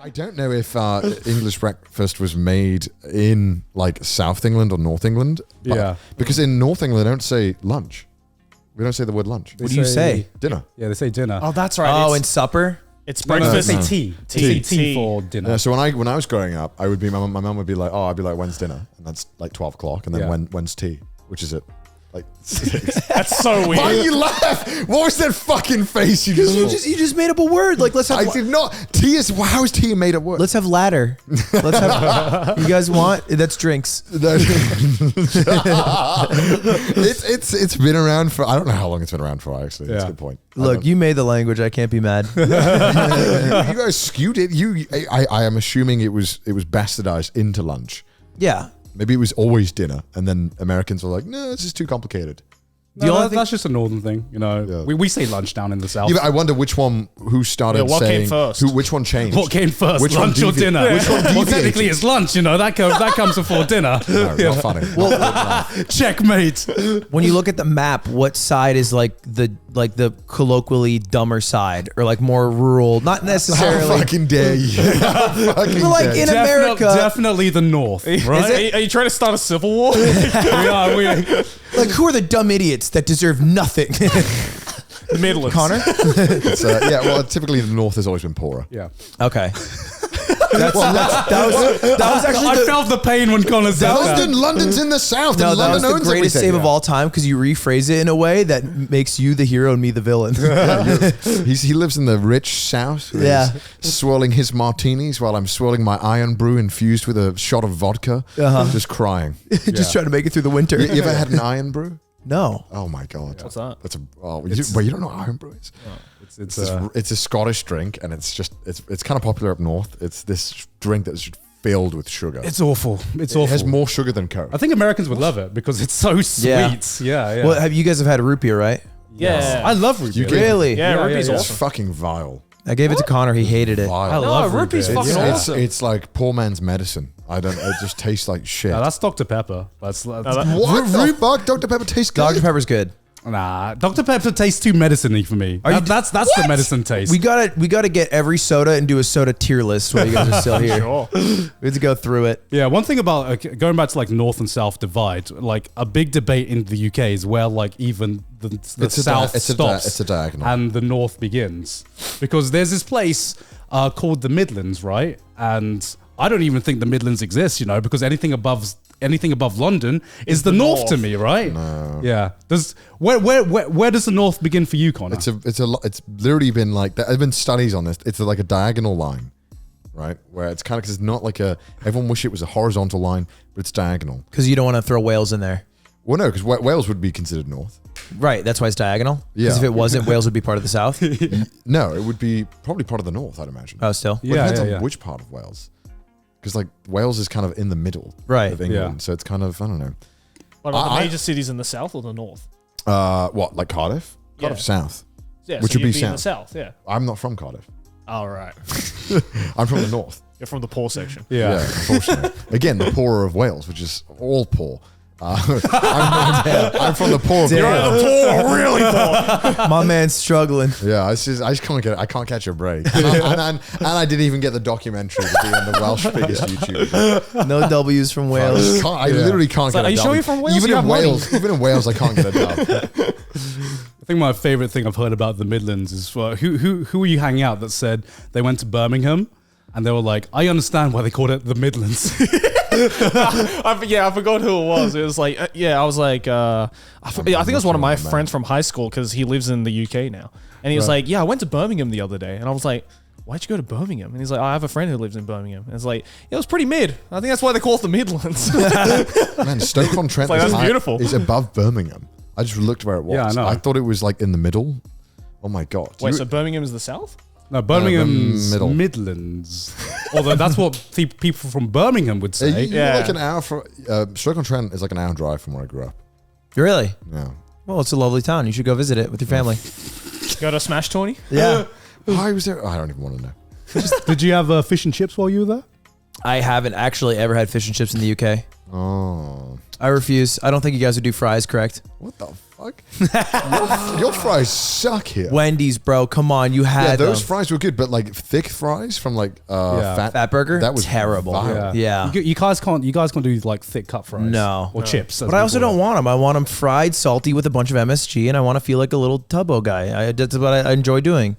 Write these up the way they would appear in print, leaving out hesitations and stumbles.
I don't know if English breakfast was made in like South England or North England. Yeah. Because in North England, they don't say lunch. We don't say the word lunch. What do you say? Dinner. Yeah, they say dinner. Oh, that's right. Oh, and supper? It's No, breakfast. they say tea. Tea. Tea for dinner. Yeah, so when I was growing up, I would be my mum would be like, I'd be like, when's dinner? And that's like 12 o'clock. And then when's tea? Which is it? Like 6. That's so weird. Why you laugh? What was that fucking face you just? You just made up a word. Like let's have. I did not. Tea is how is tea made up word? Let's have ladder. Let's have. You guys want? That's drinks. It's been around for, I don't know how long it's been around for, actually. That's a good point. Look, you made the language. I can't be mad. you guys skewed it. I am assuming it was bastardized into lunch. Yeah. Maybe it was always dinner, and then Americans were like, no, this is too complicated. No, that's just a northern thing, you know. Yeah. We say lunch down in the south. Yeah, but I wonder who started what saying came first? which one changed. What came first, Which lunch or dinner? Which one Well, deviated? technically it's lunch, you know. That comes before dinner. No, not funny. Well, checkmate. when you look at the map, what side is like the colloquially dumber side, or like more rural? Not How necessarily. fucking dare you? How fucking But like dare in you? America, definitely the north, right? Are you trying to start a civil war? we are. like who are the dumb idiots that deserve nothing? Midlands. Connor. Well, typically the north has always been poorer. Yeah. Okay. That was actually I felt the pain when Connor said that. London's in the south. No, and that was London the owns greatest everything. save of all time because you rephrase it in a way that makes you the hero and me the villain. He lives in the rich south. Where Yeah. he's swirling his martinis while I'm swirling my iron brew infused with a shot of vodka. Just crying. Just trying to make it through the winter. You ever had an iron brew? No. Oh my god. What's that? That's you don't know what iron brew is? It's a Scottish drink, and it's kind of popular up north. It's this drink that's filled with sugar. It's awful. It's It awful. has more sugar than Coke. I think Americans would love it because it's so sweet. Yeah. Well, you guys have had root beer, right? Yeah. I love root beer. Really? Yeah, root beer's It's awesome. fucking vile. I gave it to Connor. He hated it. Vile. I love root beer's beer. fucking awesome. It's like poor man's medicine. It just tastes like shit. No, that's Dr. Pepper. That's what the fuck? Dr. Pepper tastes good. Dr. Pepper's good. nah. Dr. Pepper tastes too medicine-y for me. That's the medicine taste. We gotta get every soda and do a soda tier list while you guys are still here. Sure. We have to go through it. Yeah, one thing about going back to like North and South divide, like a big debate in the UK is where like even the South stops it's a diagonal. and the North begins. Because there's this place called the Midlands, right? And I don't even think the Midlands exists, you know, because anything above London is the North to me, right? No. Yeah. Where does the North begin for you, Connor? It's literally been like there's been studies on this. It's like a diagonal line, right? Where it's kind of, because it's not like everyone wish it was a horizontal line, but it's diagonal. Because you don't want to throw Wales in there. Well, no, because Wales would be considered north. Right, that's why it's diagonal. Because Yeah. if it wasn't, Wales would be part of the South. No, it would be probably part of the north, I'd imagine. Oh, still? Well, it depends on yeah. which part of Wales. Because like Wales is kind of in the middle Right. of England, Yeah. so it's kind of, I don't know. What about the major cities in the south or the north? What, like Cardiff? Cardiff Yeah. South. Yeah, Which so would be you'd in the south. south. Yeah. I'm not from Cardiff. All right. I'm from the north. You're from the poor section. yeah. Unfortunately. Again, the poorer of Wales, which is all poor. I'm from the poor of Damn. Wales. Poor, really poor. My man's struggling. Yeah, I just can't get it. I can't catch a break. And I didn't even get the documentary to be on the Welsh biggest YouTube. No W's from Wales. I literally can't So get are a you dub. sure you're from Wales? Even You in have money. Wales, I can't get a dub. I think my favorite thing I've heard about the Midlands is who were you hanging out that said they went to Birmingham and they were like, I understand why they called it the Midlands. I forgot who it was. It was like, I was like, I think it was one of my friends from high school because he lives in the UK now. And he was like, I went to Birmingham the other day. And I was like, why'd you go to Birmingham? And he's like, I have a friend who lives in Birmingham. And it's like, it was pretty mid. I think that's why they call it the Midlands. Man, Stoke-on-Trent It's like, that's beautiful. is above Birmingham. I just looked where it was. Yeah, I know. I thought it was like in the middle. Oh my God. Wait, so Birmingham is the south? No, Birmingham's middle. Midlands. Although that's what people from Birmingham would say. You're like an hour from Stoke-on-Trent is like an hour drive from where I grew up. Really? Yeah. Well, it's a lovely town. You should go visit it with your family. Go to Smash 20? Yeah. I was there. I don't even want to know. Did you have fish and chips while you were there? I haven't actually ever had fish and chips in the UK. Oh. I refuse. I don't think you guys would do fries, correct? What the fuck? your fries suck here. Wendy's, bro. Come on, you had Yeah, those them. fries were good, but like thick fries from like Fat Burger? That was Terrible. vile. Yeah. You guys can't do like thick cut fries. No. Or chips. as But I we also call don't it. want them. I want them fried, salty with a bunch of MSG, and I want to feel like a little Tubbo guy. That's what I enjoy doing.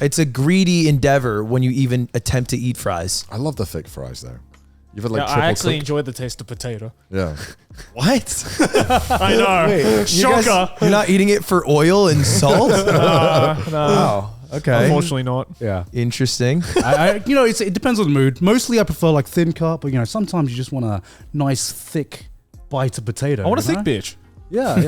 It's a greedy endeavor when you even attempt to eat fries. I love the thick fries though. You've had like Yeah, triple I actually cooked? enjoyed the taste of potato. Yeah. What? I know. Shocker. You're not eating it for oil and salt? No. Wow. Okay. Unfortunately not. Yeah. Interesting. It depends on the mood. Mostly I prefer like thin cut, but sometimes you just want a nice thick bite of potato. I want a you know? thick bitch. Yeah. All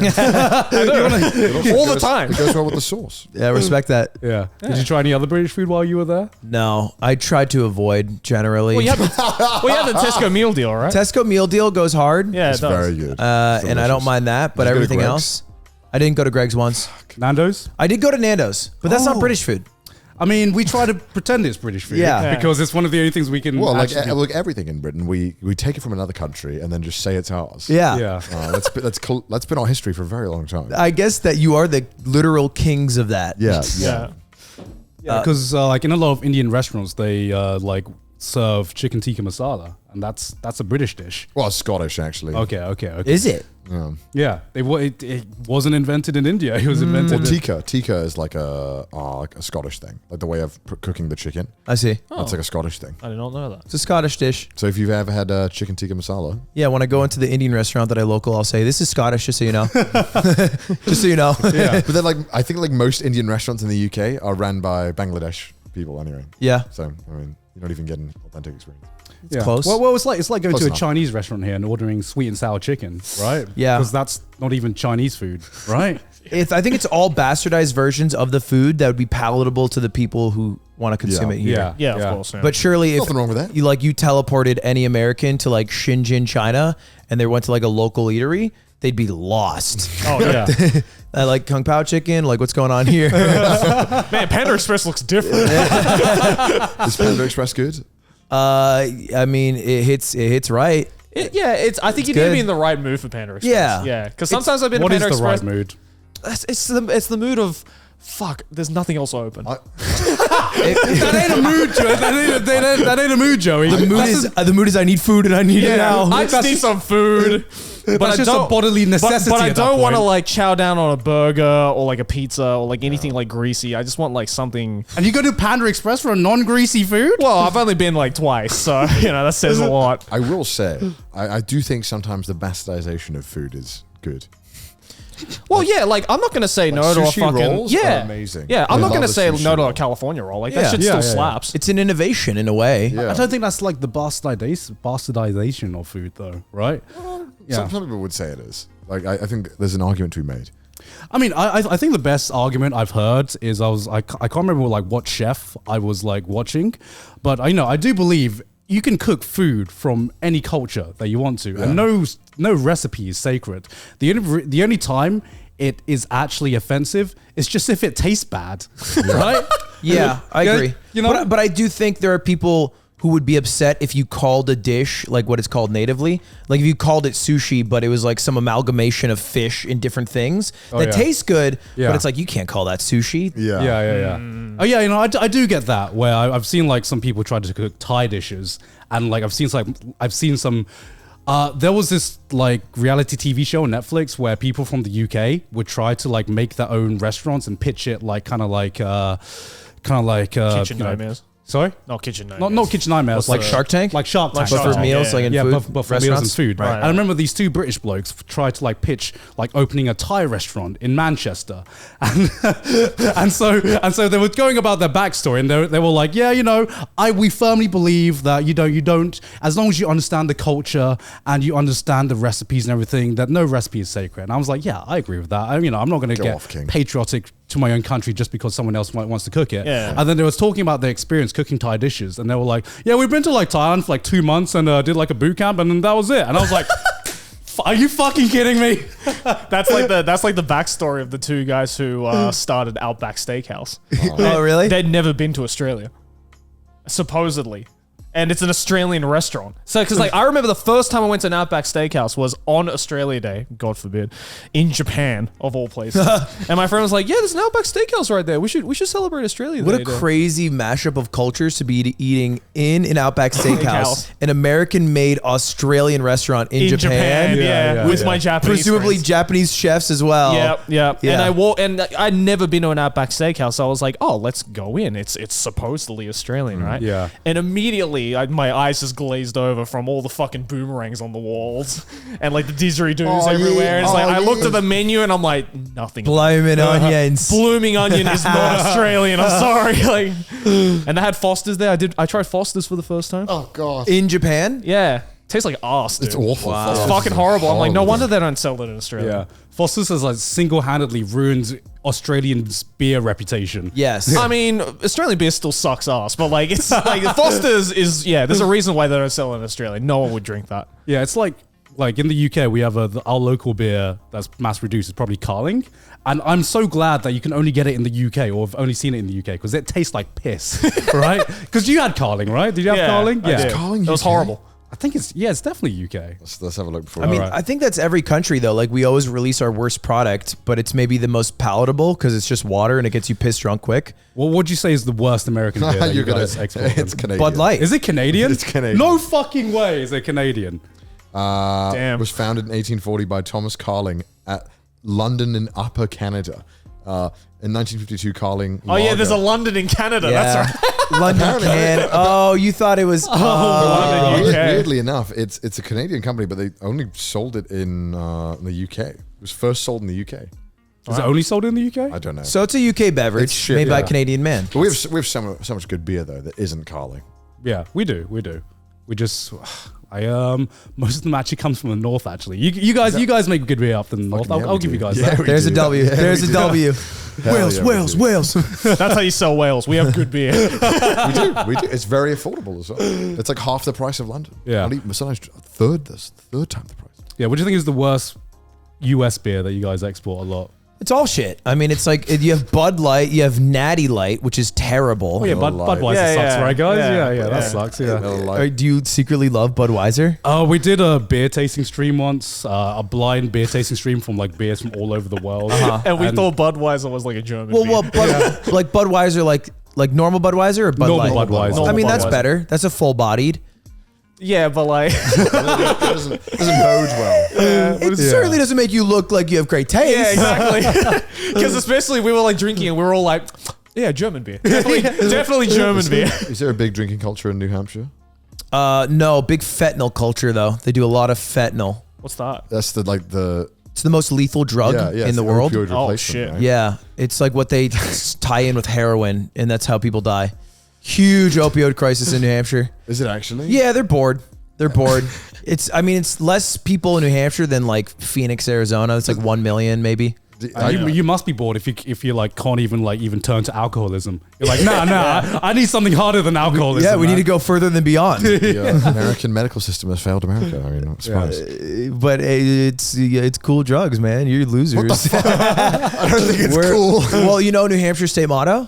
the time. It goes well with the sauce. Yeah, I respect that. Yeah. Did you try any other British food while you were there? No, I try to avoid generally. Well, you have the Tesco meal deal, right? Tesco meal deal goes hard. Yeah, it It's does. very good. It's And I don't delicious. mind that, but Did you go to everything Greg's? else. I didn't go to Greg's once. Nando's? I did go to Nando's, but that's not Oh. British food. I mean, we try to pretend it's British food. Yeah. Because it's one of the only things we can Well, like actually look, everything in Britain, we take it from another country and then just say it's ours. Yeah. Yeah. That's been our history for a very long time. I guess that you are the literal kings of that. Yeah. Yeah. Because like in a lot of Indian restaurants, they like serve chicken tikka masala, and that's a British dish. Well, it's Scottish actually. Okay. Is it? Yeah. Yeah, it wasn't invented in India. It was invented. Well, tikka is like a Scottish thing, like the way of cooking the chicken. I see. That's like a Scottish thing. I did not know that. It's a Scottish dish. So if you've ever had chicken tikka masala, Yeah, when I go into the Indian restaurant that I local, I'll say, this is Scottish, just so you know. Just so you know. Yeah. but then like I think like most Indian restaurants in the UK are ran by Bangladesh people anyway. Yeah. So I mean, you're not even getting authentic experience. It's close. Well, it's like going Close to enough. a Chinese restaurant here and ordering sweet and sour chicken, right? Yeah. Because that's not even Chinese food, right? I think it's all bastardized versions of the food that would be palatable to the people who want to consume Yeah. it here. Yeah. Yeah, of course. Yeah. But surely if Nothing wrong with that. you teleported any American to like Shenzhen, China, and they went to like a local eatery, they'd be lost. oh yeah, I like Kung Pao chicken. Like, what's going on here? man, Panda Express looks different. Is Panda Express good? I mean, it hits right. I think you need good. to be in the right mood for Panda Express. Yeah. yeah. Because sometimes I've been What to is Panda the right Express. mood? It's the mood of fuck. There's nothing else open. That ain't a mood, Joey. That ain't a mood, Joey. The mood is I need food and I need it now. I just need some food. But That's I just don't, a bodily necessity. But I at that don't want to point. like chow down on a burger or like a pizza or like anything like greasy. I just want like something. And you go to Panda Express for a non-greasy food? Well, I've only been like twice, so that says a lot. I will say, I do think sometimes the bastardization of food is good. Well, yeah, like I'm not gonna say no to a sushi fucking rolls yeah, are amazing. Yeah, I'm I not love gonna a say sushi no to roll. a California roll. Like Yeah. that shit Yeah, still yeah, slaps. It's an innovation in a way. Yeah. I don't think that's like the bastardization of food, though, right? Some people would say it is. Like I think there's an argument to be made. I mean, I think the best argument I've heard is I can't remember like what chef I was like watching, but I do believe you can cook food from any culture that you want to, and no recipe is sacred. The only time it is actually offensive is just if it tastes bad, right? Yeah, I Yeah, agree. But I do think there are people who would be upset if you called a dish like what it's called natively. Like if you called it sushi, but it was like some amalgamation of fish in different things that yeah. tastes good, Yeah. but it's like, you can't call that sushi. Yeah. Yeah. Oh yeah, I do get that. Where I've seen like some people try to cook Thai dishes, and like I've seen some. There was this like reality TV show on Netflix where people from the UK would try to like make their own restaurants and pitch it like kind of like Kitchen you know- nightmares. Sorry. Not kitchen nightmares. Not kitchen nightmares, Like Shark Tank? like Shark Tank, Like Shark But for Tank, meals, yeah. like in yeah, food, but for meals and restaurants? food. Right, And I remember these two British blokes tried to like pitch like opening a Thai restaurant in Manchester, and and so they were going about their backstory, and they were like, yeah, we firmly believe that you don't as long as you understand the culture and you understand the recipes and everything, that no recipe is sacred. And I was like, yeah, I agree with that. I'm not going to Go get off, King. patriotic to my own country just because someone else wants to cook it. Yeah. And then they was talking about their experience cooking Thai dishes, and they were like, yeah, we've been to like Thailand for like 2 months and did like a boot camp, and then that was it. And I was like, are you fucking kidding me? That's like the backstory of the two guys who started Outback Steakhouse. Oh, really? They'd never been to Australia, supposedly. And it's an Australian restaurant. So, because like I remember the first time I went to an Outback Steakhouse was on Australia Day, God forbid, in Japan of all places. And my friend was like, "Yeah, there's an Outback Steakhouse right there. We should celebrate Australia Day." What a crazy mashup of cultures to be eating in an Outback Steakhouse, an American-made Australian restaurant in Japan. Yeah, with my Japanese presumably friends. Japanese chefs as well. Yeah. Yeah. And I'd never been to an Outback Steakhouse, so I was like, "Oh, let's go in. It's supposedly Australian, right?" Yeah. And immediately, my eyes just glazed over from all the fucking boomerangs on the walls and like the didgeridoos everywhere. It's like I looked at the menu and I'm like, nothing. Blooming onions. Blooming onion is not Australian. I'm sorry. Like, and they had Foster's there. I tried Foster's for the first time. Oh god. In Japan? Yeah. Tastes like arse, dude. It's awful. Wow. It's fucking horrible. I'm like, no wonder they don't sell that in Australia. Yeah. Foster's has like single-handedly ruined Australian's beer reputation. Yes. I mean, Australian beer still sucks ass, but like it's like Foster's is there's a reason why they don't sell it in Australia. No one would drink that. Yeah, it's like in the UK, we have our local beer that's mass reduced is probably Carling. And I'm so glad that you can only get it in the UK or have only seen it in the UK because it tastes like piss, right? Because you had Carling, right? Did you have Carling? I did. Carling It was UK? horrible. I think it's definitely UK. Let's have a look before. I mean, Alright. I think that's every country though. Like we always release our worst product, but it's maybe the most palatable because it's just water and it gets you pissed drunk quick. Well, what would you say is the worst American beer that you you're gonna. guys export? It's Canadian. Bud Light. Is it Canadian? It's Canadian. No fucking way is it Canadian. Damn. It was founded in 1840 by Thomas Carling at London in Upper Canada. In 1952, Carling. Oh yeah, there's a London in Canada. Yeah. That's right. London can. Oh, you thought it was. London, UK. Weirdly enough, it's a Canadian company, but they only sold it in the UK. It was first sold in the UK. Is it only sold in the UK? I don't know. So it's a UK beverage It's shit, made by a yeah. Canadian man. But we have so much good beer though that isn't Carling. Yeah, we do. We just, most of them actually comes from the north. Actually, you guys make good beer up in the north. Fucking yeah, I'll we give do. you guys Yeah, that. we There's a do. W. Yeah, There's we a do. W. Hell Wales, yeah, we Wales, do. Wales. That's how you sell Wales. We have good beer. We do. It's very affordable as well. It's like half the price of London. Yeah. Not even, sometimes third time the price. Yeah, what do you think is the worst US beer that you guys export a lot? It's all shit. I mean, it's like you have Bud Light, you have Natty Light, which is terrible. Oh yeah, Miller Lite. Budweiser Yeah, sucks, yeah. right, guys? Yeah. Yeah, that Yeah. sucks. Yeah. Miller Lite. Do you secretly love Budweiser? We did a beer tasting stream once, a blind beer tasting stream from like beers from all over the world. And we thought Budweiser was like a German beer. Well, like Budweiser, like normal Budweiser or Bud Normal Light? Budweiser. I mean, Normal that's Budweiser. better. That's a full-bodied. Yeah, but like, It doesn't bode well. It certainly doesn't make you look like you have great taste. yeah, exactly. Because especially we were like drinking and we were all like, yeah, German beer. Definitely German beer. Is there a big drinking culture in New Hampshire? No, big fentanyl culture though. They do a lot of fentanyl. What's that? That's the It's the most lethal drug it's in the world. opioid Oh, replacement, shit. right? Yeah, it's like what they tie in with heroin, and that's how people die. Huge opioid crisis in New Hampshire. Is it actually? Yeah, they're bored. They're bored. It's less people in New Hampshire than like Phoenix, Arizona. It's like 1 million maybe. You must be bored if you like can't even turn to alcoholism. You're like, nah, I need something harder than alcoholism. Yeah, we need to man. go further than beyond. The American medical system has failed America. I mean, I'm surprised. But it's cool drugs, man. You're losers. I don't think it's We're- cool. Well, you know New Hampshire state motto?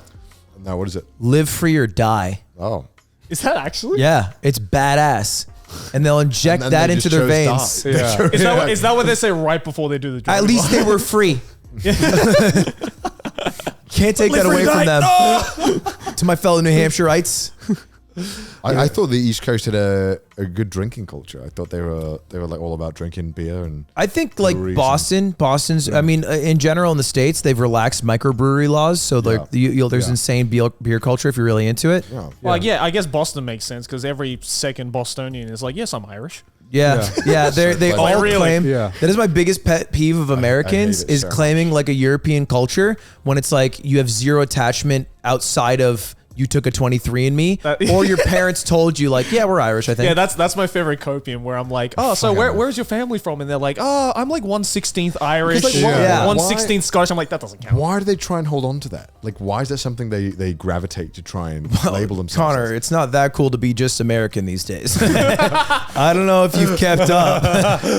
Now, what is it? Live free or die. Oh. Is that actually? Yeah, it's badass. And they'll inject And then that they into just their chose veins. die. Yeah. Is that what they say right before they do the drug? At least they were free. Can't take that away from them. To my fellow New Hampshireites. I thought the East Coast had a good drinking culture. I thought they were like all about drinking beer and I think like breweries Boston's. I mean, in general in the States, they've relaxed microbrewery laws, so like there's insane beer culture if you're really into it. yeah. Well, yeah, I guess Boston makes sense because every second Bostonian is like, yes, I'm Irish. Yeah, they all Really? claim. Yeah. That is my biggest pet peeve of Americans it is so claiming like a European culture when it's like you have zero attachment outside of you took a 23andMe or your parents told you like, yeah, we're Irish, I think. Yeah, that's my favorite copium where I'm like, oh, so where's your family from? And they're like, oh, I'm like 1/16th Irish, Like, why- Yeah. 1/16th Scottish. I'm like, that doesn't count. Why do they try and hold on to that? Like, why is that something they gravitate to try and label themselves? Connor, as? it's not that cool to be just American these days. I don't know if you've kept up.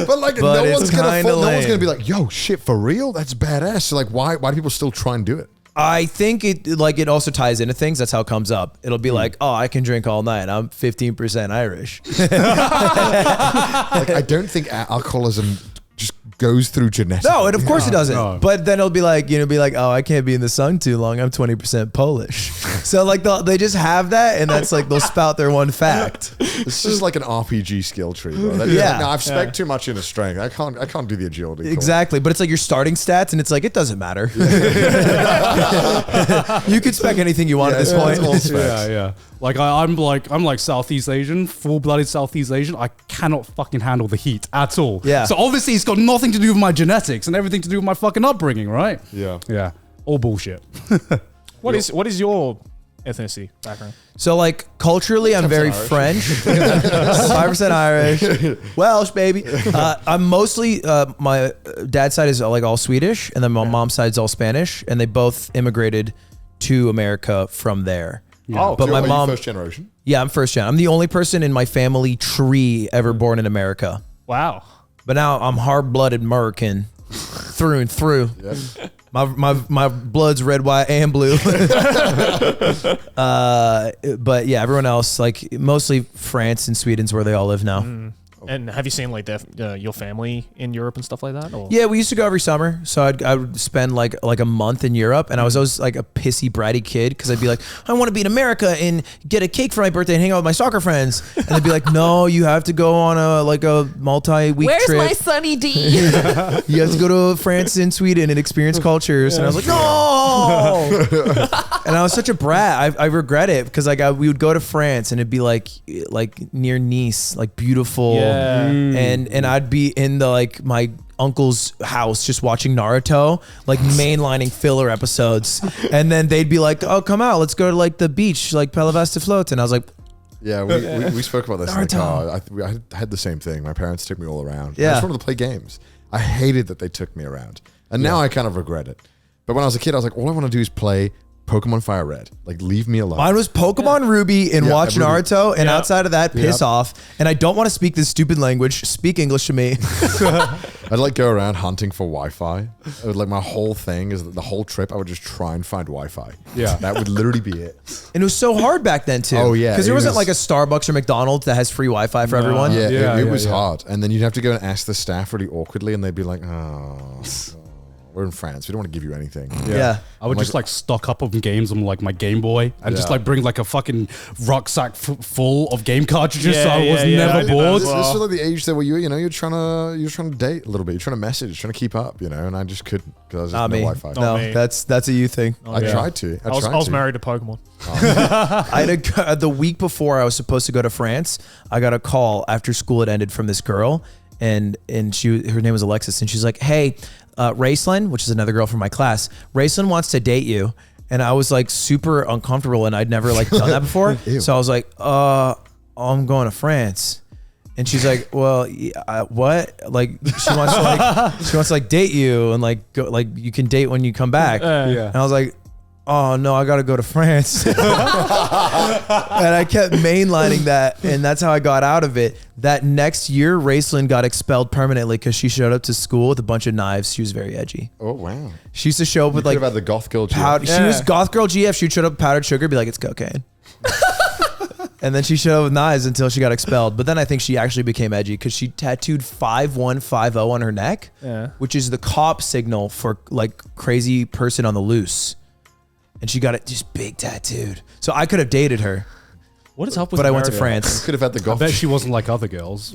But like, But no it's one's gonna kinda no one's gonna lame. be like, yo, shit, for real? That's badass. So like, why do people still try and do it? I think it also ties into things. That's how it comes up. It'll be like, oh, I can drink all night. I'm 15% Irish. Like, I don't think alcoholism just goes through genetics. No, and of course it doesn't. No. But then it'll be like, oh, I can't be in the sun too long. I'm 20% Polish. So like they just have that, and that's like they'll spout their one fact. It's just like an RPG skill tree, bro. Yeah. No, I've spec too much into strength. I can't do the agility. Exactly, but it's like your starting stats, and it's like it doesn't matter. You could spec anything you want at this point. All specs. Yeah. Like I'm like Southeast Asian, full-blooded Southeast Asian. I cannot fucking handle the heat at all. Yeah. So obviously it's got nothing to do with my genetics and everything to do with my fucking upbringing, right? Yeah. Yeah. All bullshit. What is your ethnicity background? So like culturally, I'm very Irish. French, 5% Irish, Welsh, baby. I'm mostly my dad's side is like all Swedish, and then my mom's side is all Spanish, and they both immigrated to America from there. Oh, But So my are you mom, first generation. yeah, I'm first gen. I'm the only person in my family tree ever born in America. wow. But now I'm hard-blooded American through and through. Yeah. My blood's red, white, and blue. But yeah, everyone else, like mostly France and Sweden's where they all live now. And have you seen like your family in Europe and stuff like that? Or? Yeah, we used to go every summer. So I would spend like a month in Europe, and I was always like a pissy, bratty kid because I'd be like, I want to be in America and get a cake for my birthday and hang out with my soccer friends. And they'd be like, no, you have to go on a multi-week Where's trip. my Sunny D? You have to go to France and Sweden and experience cultures. And I was like, no. And I was such a brat. I regret it because like we would go to France and it'd be like near Nice, like beautiful. Yeah. And I'd be in the like my uncle's house just watching Naruto, like mainlining filler episodes. And then they'd be like, oh, come out, let's go to like the beach, like Palavasta Float. And I was like, Yeah, we spoke about this in the Naruto. car. I had the same thing. My parents took me all around. I Yeah. just wanted to play games. I hated that they took me around. And now I kind of regret it. But when I was a kid, I was like, all I want to do is play Pokemon Fire Red. Like, leave me alone. mine was Pokemon Ruby and Yeah, watch Ruby. Naruto. And Yeah. outside of that, piss off. And I don't want to speak this stupid language. Speak English to me. I'd like go around hunting for Wi-Fi. I would, like, my whole thing is that the whole trip I would just try and find Wi-Fi. Yeah. That would literally be it. And it was so hard back then too. Oh, yeah, because there it wasn't was- like a Starbucks or McDonald's that has free Wi-Fi for everyone. Yeah, Yeah, it yeah, was yeah. hard. And then you'd have to go and ask the staff really awkwardly, and they'd be like, oh, we're in France. We don't want to give you anything. Yeah. I would just like stock up on games on like my Game Boy and just Yeah. like bring like a fucking rucksack full of game cartridges so Yeah, I was yeah, yeah, I never did that bored. as well. This was like the age that where you're trying to date a little bit. You're trying to message, trying to keep up, and I just couldn't because I was just Not no me. Wi-Fi. No, me. that's a you thing. I yeah. tried to. I was married to Pokemon. I had the week before I was supposed to go to France, I got a call after school had ended from this girl, and her name was Alexis, and she's like, "Hey, Raceland, which is another girl from my class, Raceland wants to date you." And I was like super uncomfortable, and I'd never like done that before. Ew. So I was like, I'm going to France. And she's like, well, what? Like she wants to like date you and like go, like you can date when you come back. Yeah. And I was like, oh no, I got to go to France. And I kept mainlining that, and that's how I got out of it. That next year, Raceland got expelled permanently because she showed up to school with a bunch of knives. She was very edgy. Oh wow! She used to show up with Could like have had the goth girl. powder. GF. She was Yeah. goth girl GF. She'd show up with powdered sugar, be like, it's cocaine. And then she showed up with knives until she got expelled. But then I think she actually became edgy because she tattooed 5150 on her neck, Yeah. which is the cop signal for like crazy person on the loose. And she got it just big tattooed. So I could have dated her, What is up with but I went to America? France. Could have had the I goth. bet she wasn't like other girls.